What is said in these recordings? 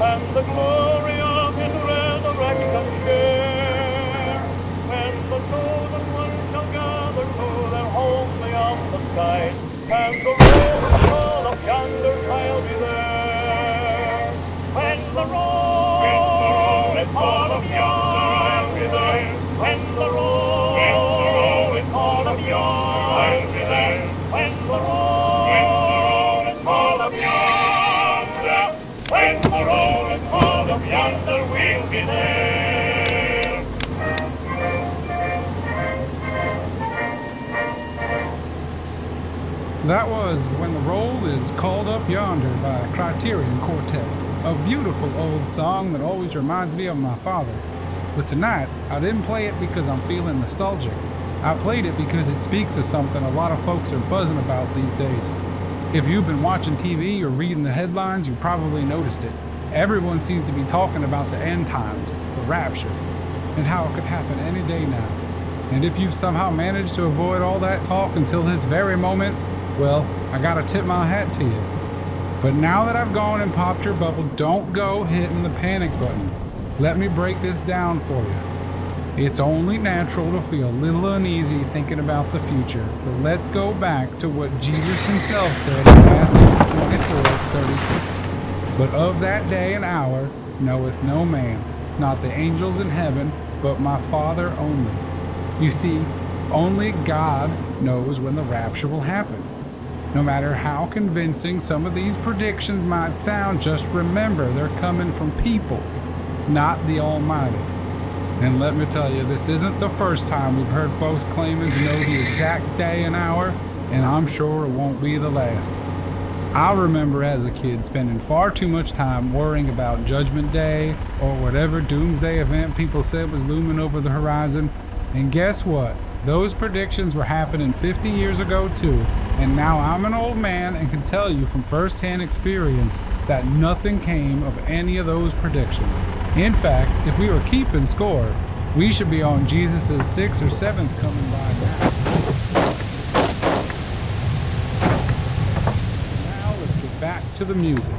and the glory of his resurrection share. When the chosen ones shall gather to their home beyond the sky, and the rolling call of yonder I'll be there. When the rolling call of yonder I'll be there. When the rolling call of yonder I'll be there. When the rolling call of yonder, when the rolling call of yonder we'll be there. That was When the Roll is Called Up Yonder by Criterion Quartet, a beautiful old song that always reminds me of my father. But tonight, I didn't play it because I'm feeling nostalgic. I played it because it speaks of something a lot of folks are buzzing about these days. If you've been watching TV or reading the headlines, you probably noticed it. Everyone seems to be talking about the end times, the rapture, and how it could happen any day now. And if you've somehow managed to avoid all that talk until this very moment, well, I gotta tip my hat to you. But now that I've gone and popped your bubble, don't go hitting the panic button. Let me break this down for you. It's only natural to feel a little uneasy thinking about the future, but let's go back to what Jesus himself said in Matthew 24:36. But of that day and hour knoweth no man, not the angels in heaven, but my Father only. You see, only God knows when the rapture will happen. No matter how convincing some of these predictions might sound, just remember they're coming from people, not the Almighty. And let me tell you, this isn't the first time we've heard folks claiming to know the exact day and hour, and I'm sure it won't be the last. I remember as a kid spending far too much time worrying about Judgment Day or whatever doomsday event people said was looming over the horizon. And guess what? Those predictions were happening 50 years ago too, and now I'm an old man and can tell you from first-hand experience that nothing came of any of those predictions. In fact, if we were keeping score, we should be on Jesus' 6th or 7th coming by now. Now let's get back to the music.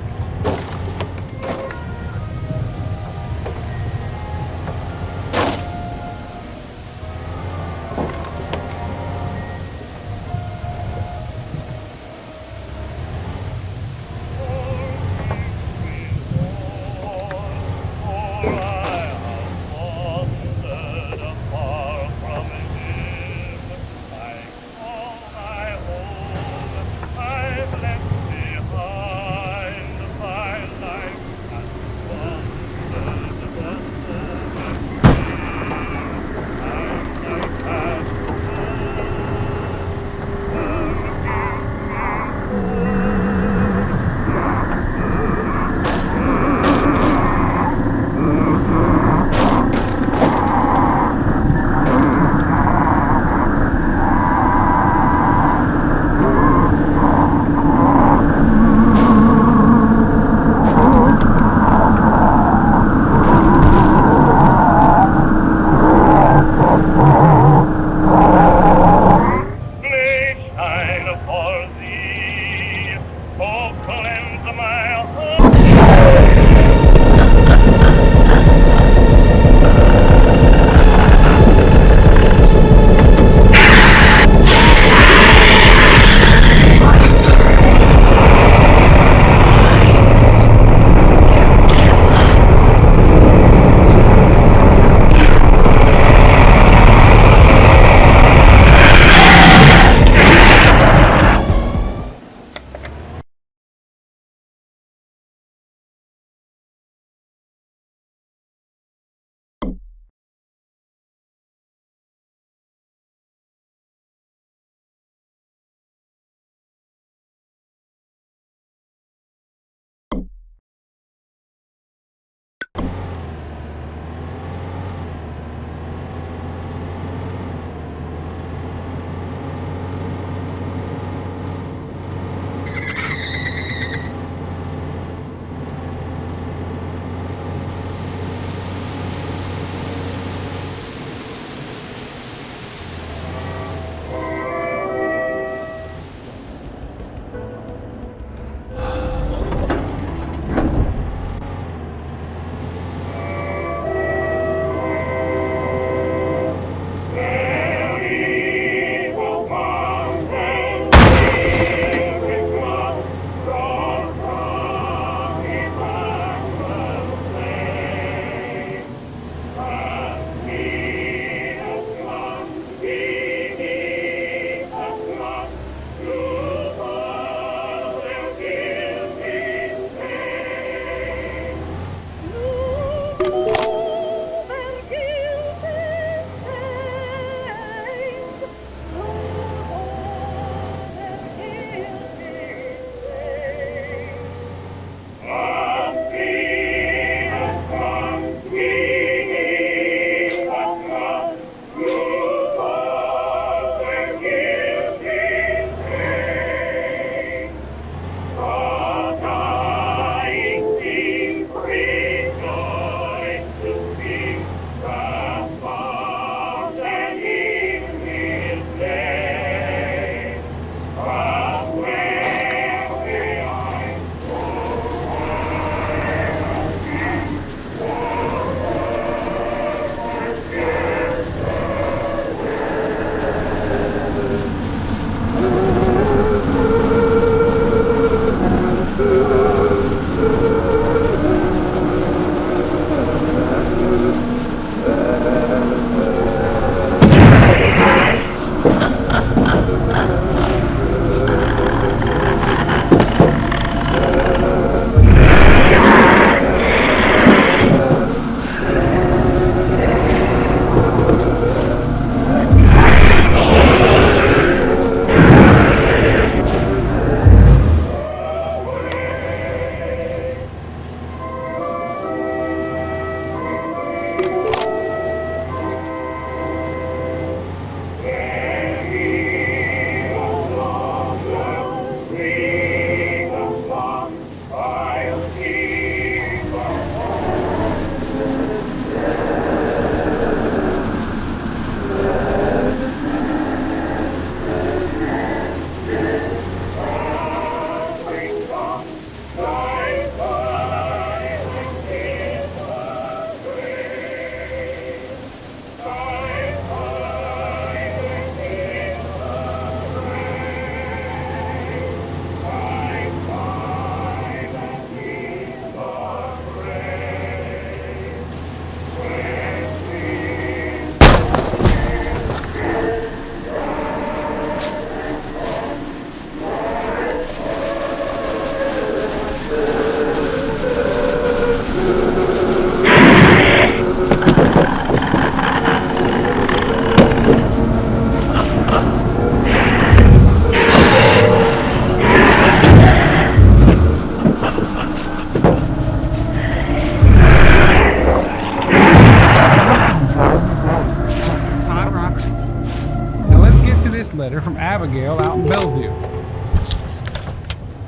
letter from Abigail out in Bellevue.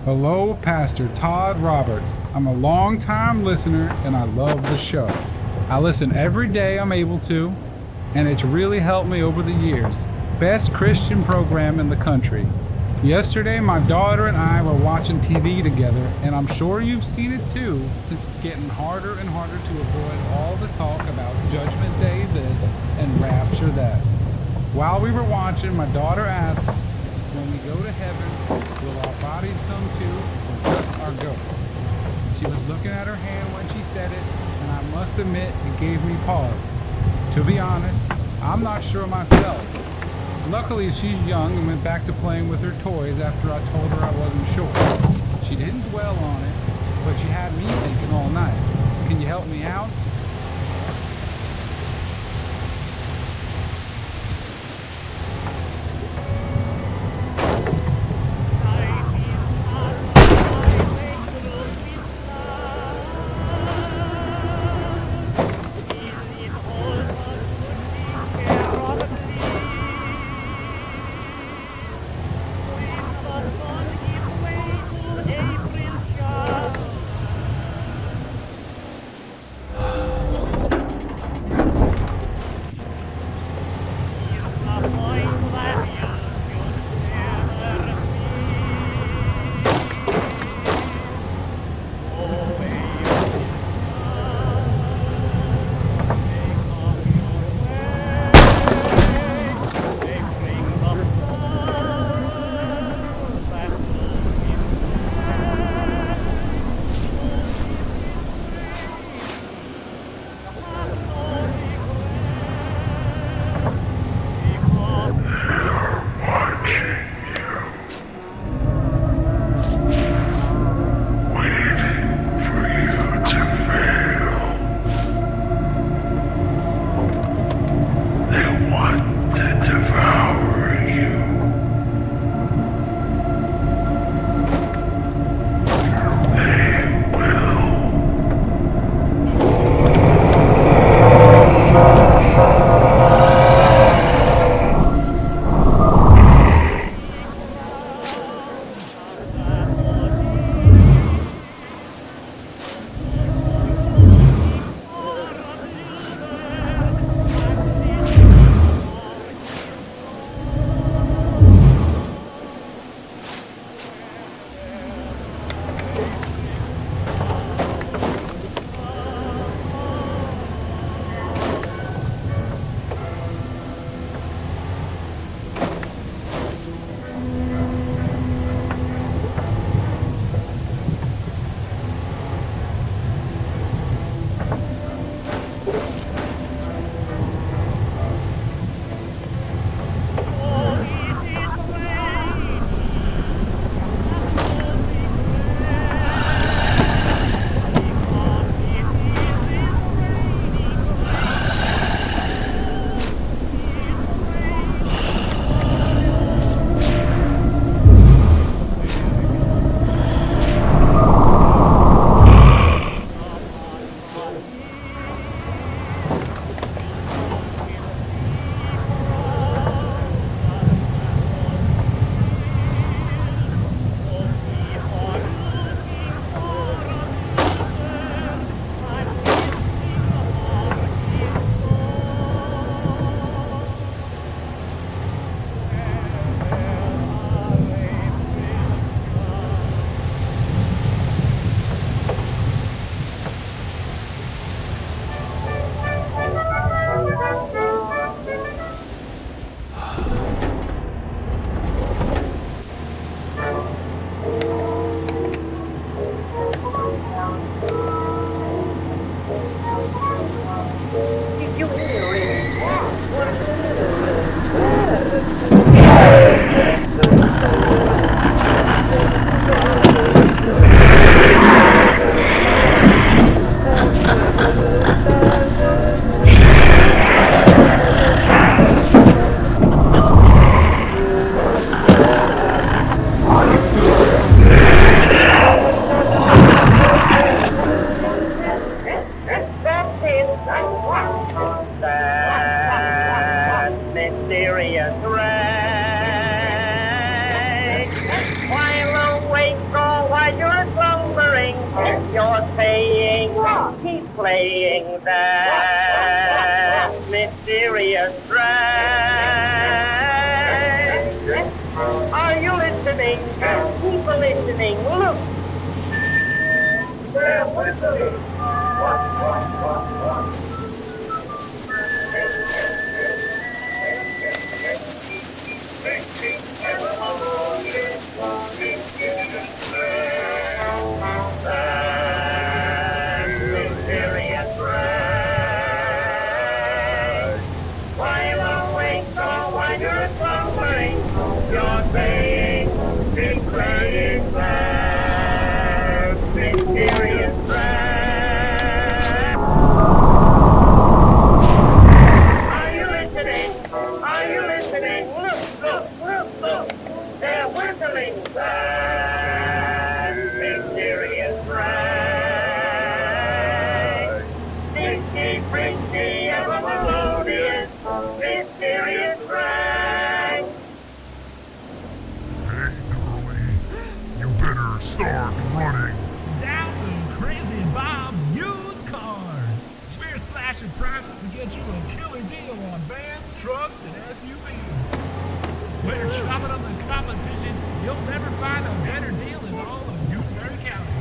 Hello, Pastor Todd Roberts. I'm a long-time listener and I love the show. I listen every day I'm able to, and it's really helped me over the years. Best Christian program in the country. Yesterday, my daughter and I were watching TV together, and I'm sure you've seen it too, since it's getting harder and harder to avoid all the talk about Judgment Day this and Rapture that. While we were watching, my daughter asked, when we go to heaven, will our bodies come too, or just our ghosts? She was looking at her hand when she said it, and I must admit it gave me pause. To be honest, I'm not sure myself. Luckily, she's young and went back to playing with her toys after I told her I wasn't sure. She didn't dwell on it, but she had me thinking all night. Can you help me out? Mysterious rain. that mysterious track. Are you listening? Keep listening. Look. They're whistling. Why long wait so why you're suffering? You're saying this way is bad. Mysterious friend. Are you listening? Are you listening? Look, look, look, look. They're whistling bad. Mysterious friend. Misty, Princy, ever melodious. Mysterious friend. Hey, Curly, you better start running. Down to Crazy Bob's used cars. Fair slashing prices to get you a killer deal on vans, trucks, and SUVs. When you're shopping on the competition, you'll never find a better deal in all of Gooseberry County.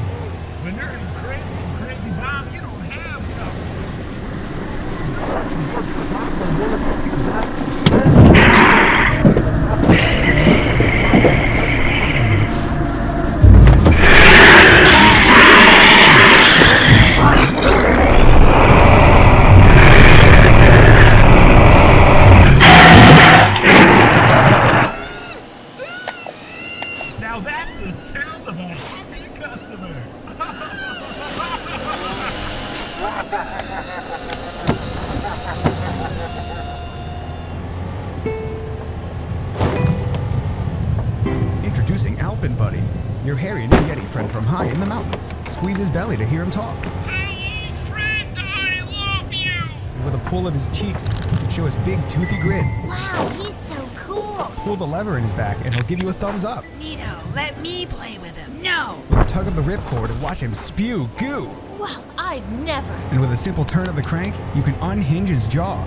When you're in Crazy Bob, you don't have Now that's the sound of a happy customer. Introducing Alpin Buddy, your hairy and Yeti friend from high in the mountains. Squeeze his belly to hear him talk. Hello, friend, I love you. And with a pull of his cheeks, he'll show his big toothy grin. Wow, he's so cool. Pull the lever in his back and he'll give you a thumbs up. Nito, let me play with him. No. With a tug of the ripcord and watch him spew goo. Well, I'd never. And with a simple turn of the crank, you can unhinge his jaw.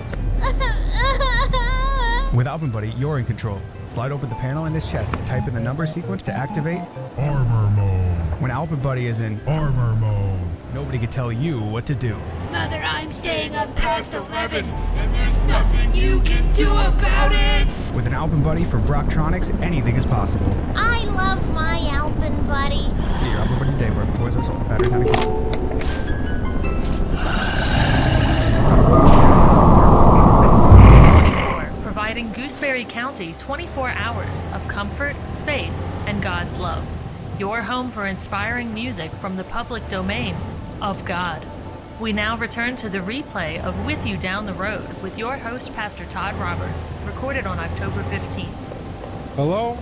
With Alpin Buddy, you're in control. Slide open the panel in his chest and type in the number sequence to activate Armor mode. When Alpin Buddy is in Armor mode. nobody can tell you what to do. Mother, I'm staying up past 11, and there's nothing you can do about it. With an Alpin Buddy from Broctronics, anything is possible. I love my Alpin Buddy. Be your Alpin Buddy today, where toys are sold. Batteries not included. Providing Gooseberry County 24 hours of comfort, faith, and God's love. Your home for inspiring music from the public domain of God. We now return to the replay of With You Down the Road with your host, Pastor Todd Roberts, recorded on October 15th. Hello,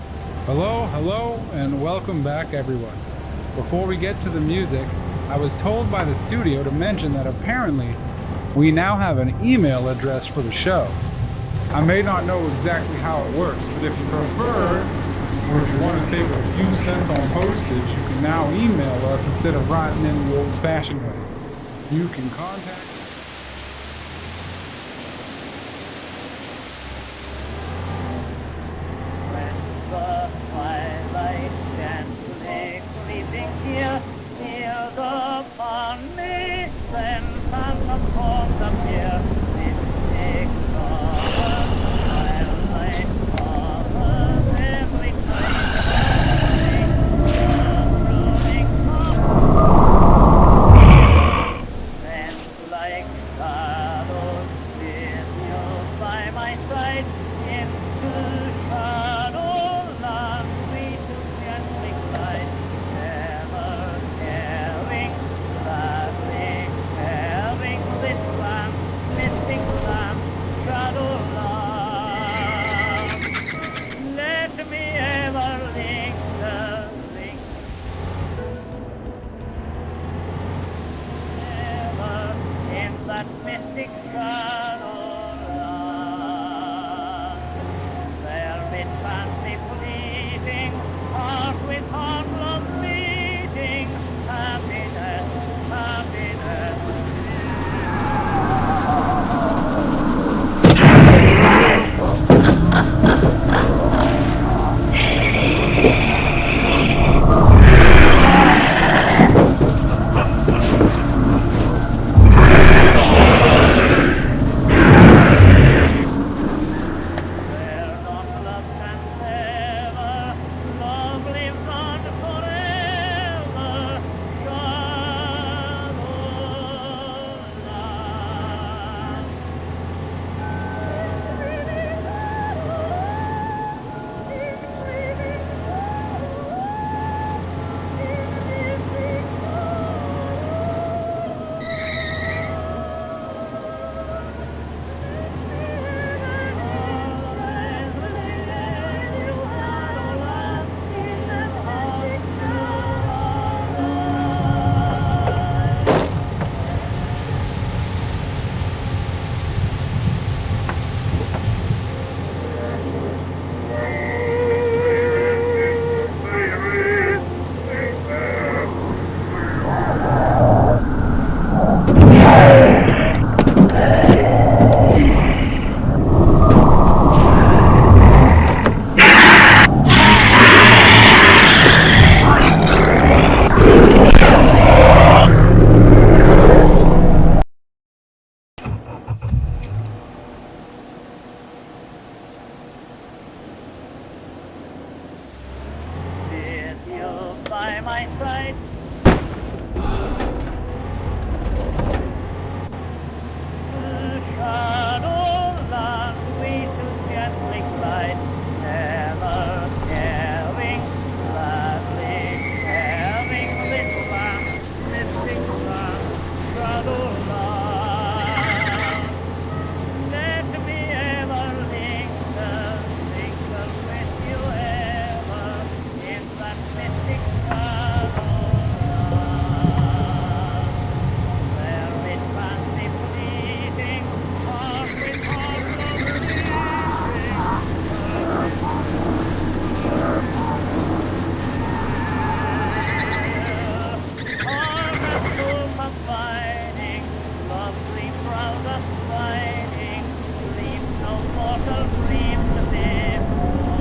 hello, hello, and welcome back, everyone. Before we get to the music, I was told by the studio to mention that apparently we now have an email address for the show. I may not know exactly how it works, but if you prefer, or if you want to save a few cents on postage, you can now email us instead of writing in the old-fashioned way. You can contact When the twilight gently creeping here, near the pond me, then Santa Claus appear. Mystic Claus, twilight covers every time. Then like shadows dim you by my side into shadowland we to gently glide, never caring, gladly caring this land, mystic land, shadowland. Let me ever linger, ever in that mystic shadowland. There little dreams a bit more.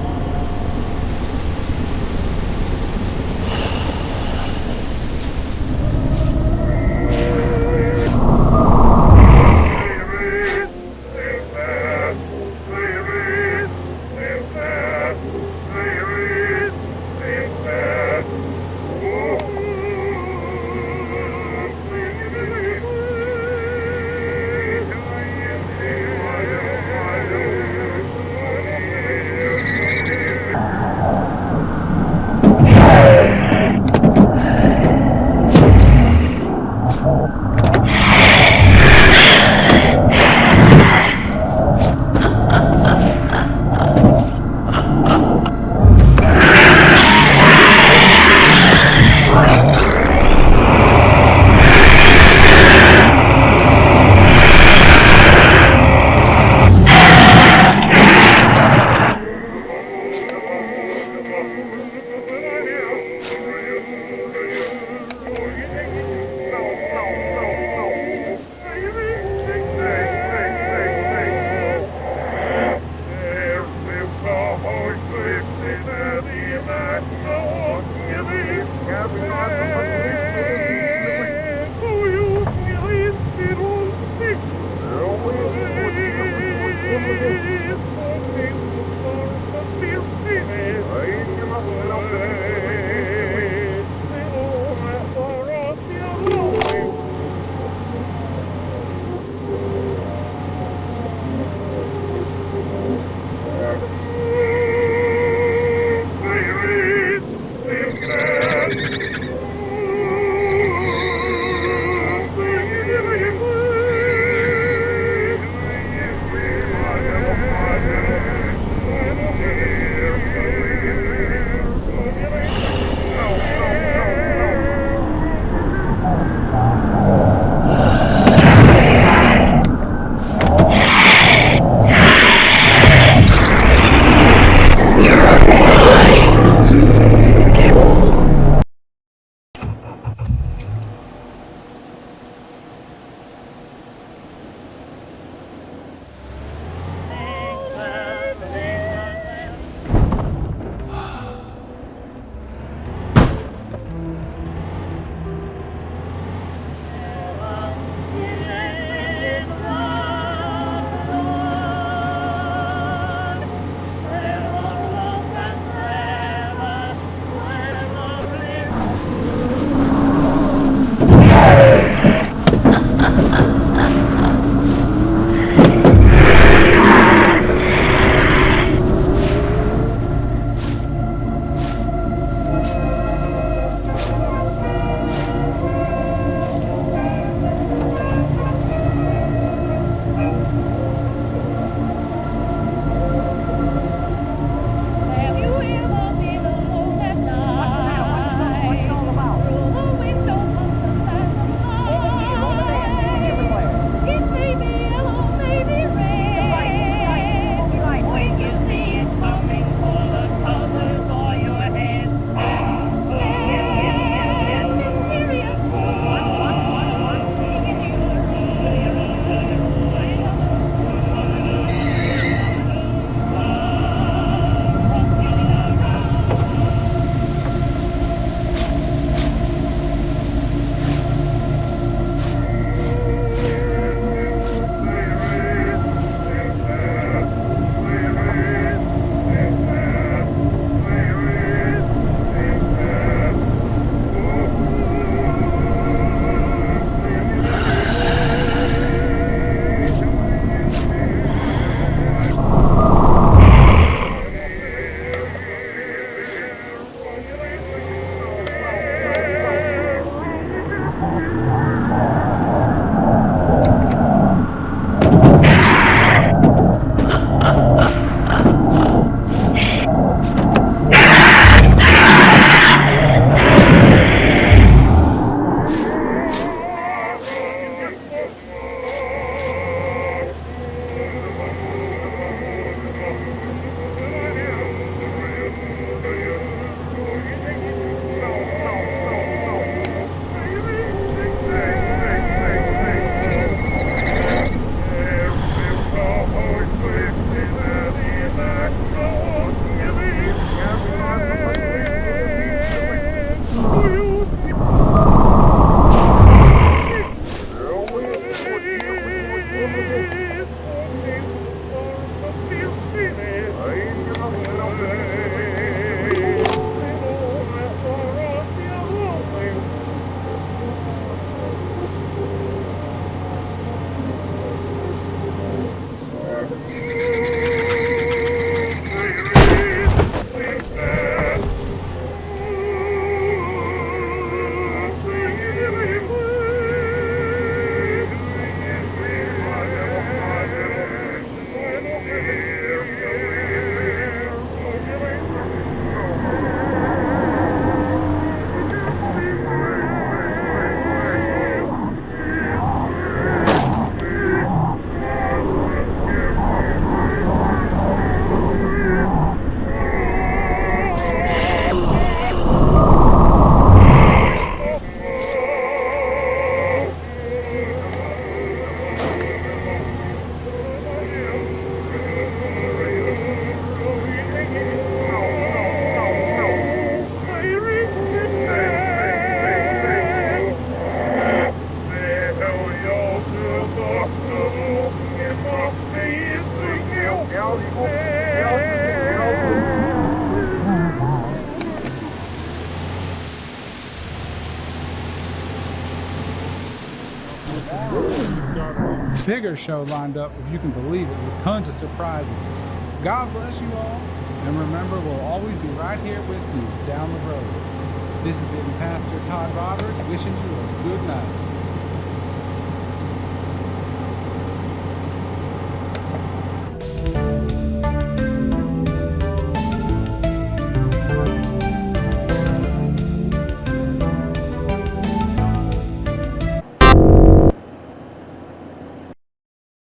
Bigger show lined up, if you can believe it, with tons of surprises. God bless you all, and remember, we'll always be right here with you down the road. This has been Pastor Todd Roberts wishing you a good night.